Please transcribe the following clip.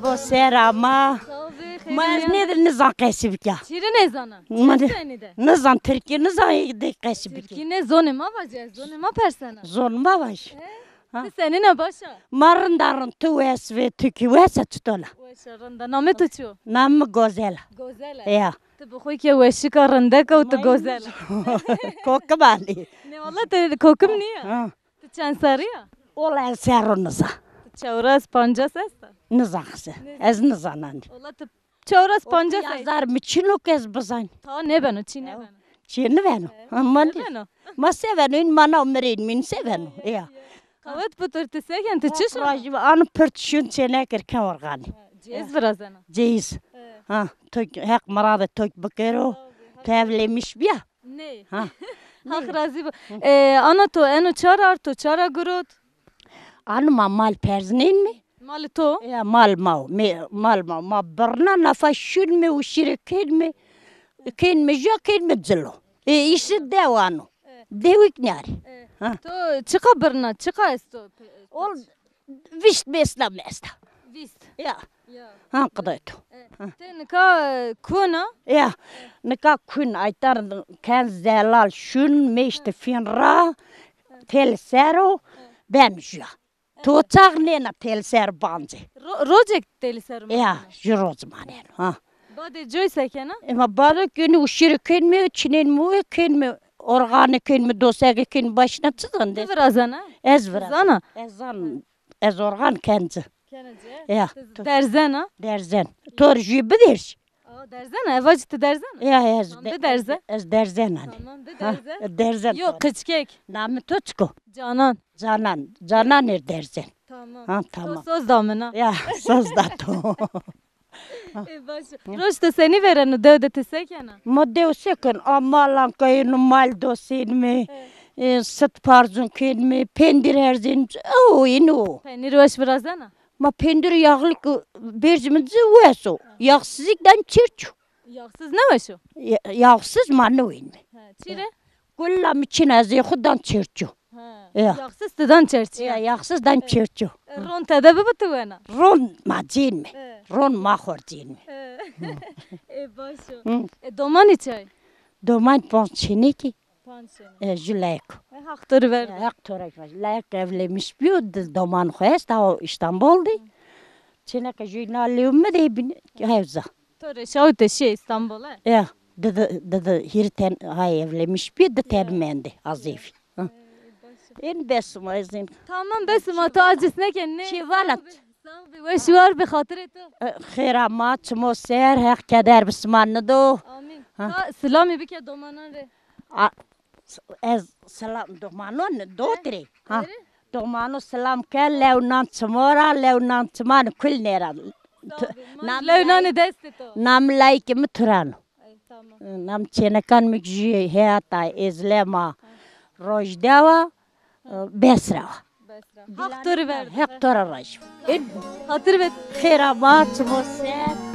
Bu serama. Mas ne zan kasibik ya. Çiri ne zanı? Ne zan Türkiye ne zan de kasibik. Türkiye ne zone ma vaje? Zone ma persana. Zon ma baş. Senin ne başa? Marın darın tu es ve tükü vese tutola. Veşarında name tuçu. Nam gozela. Gozela. Ya. Tu bu ki veşi karında ka tu gozela. Kokabali. Ne valla te kokum niye? Tu çansarıya. Ola serunza. Çavras panca sesta. Ne zansı. Ez ne zanan. Ola tu çavras panca sesta. Yazar mı çinok ez bazan. Ta ne beno çi ne beno. Çin veno. Aman. Beno. Ma sevenu in mana umrin min sevenu. Ya. Kavat bu turtu seken tu çiş. Rajib an pertşun çeneker kan organi. Cez birazana. Ceyiz. Ha, tok hak marada tok bakero. Tevlemiş biya. Ne? Ha. Hak razı bu. Ana to eno çarar to çara gurut. Anma mal perzinin mi? Mal to. Ya mal mau ma barna nafashun mi ushirikin mi kin mi jakin mi zelo. İşi devanu. Devik nari. To çıka birna çıka esto. Ol vist besla mesta. Vist. Ya. Ya. Ha qadayto. Te nika kuna. Ya. Nika kun aytar kan zelal şun meşte finra tel sero ben jua. Toçaq nena tel ser banzi. Rojek teli serum. Ya, jiroz manen. Ha. Bade joy sekena. Ama bana günü uşirikin mi, çinin mi, kin mi, organikin mi, dosagikin başına çıdın de. Birazana. Ez biraz. Zana. Ez organ kendi. Kenece. Ya. Derzena. Derzen. Tor jibidir. Derzena. Evacıtı derzena. Ya ez. De derze. Ez derzen hani. Tamam de derze. Derzen. Yok kıçkek. Namı tutsko. Canan. Canan er derzen. Tamam. Ha tamam. Söz damına. Ya söz da to. Roşta seni verenu dövdeti sekena. Madde sekon amalan kayın mal dosin mi? Sıt parzun kin mi? Pendir erzin. O ino. Peynir hoş birazana. Ma pendir yağlık bercimiz veso. Yağsızlıktan çirçu. Yağsız ne var şu? Yağsız manı mi? Çire? Kullam için az yahudan çirçu. Yağsız tıdan çerçi. Ya yağsızdan çirçu. Ron tedavi bıtıvena. Ron macin mi? Ron mahor cin mi? Başo. Doman içay. Doman ponçini ki. Pansiyonu. Jüleyko. Haktır ver. Aktorak var. Layık evlenmiş bir doman koyas da İstanbul'da. Çineke jurnaliyum de bin hevza. Tore şavte şey İstanbul'a. Ya dedi hirten hay evlenmiş bir de termendi azif. En besim azin. Tamam besim ato acısına kendine. Şivalat. Ve şu var bir hatır et. Khiramat moser hak kader bismanı do. Amin. Selamı bir ke domanan re. Ez selam domanon dotre. Ha. Domano selam ke levnan çmora levnan çman kul nera. Levnanı desteto. Nam like mi turan. Tamam. Nam çenekan mikji hayata izlema. Rojdava besra. Haktır ver. Hector raj. Hatır ver. Khiramat moser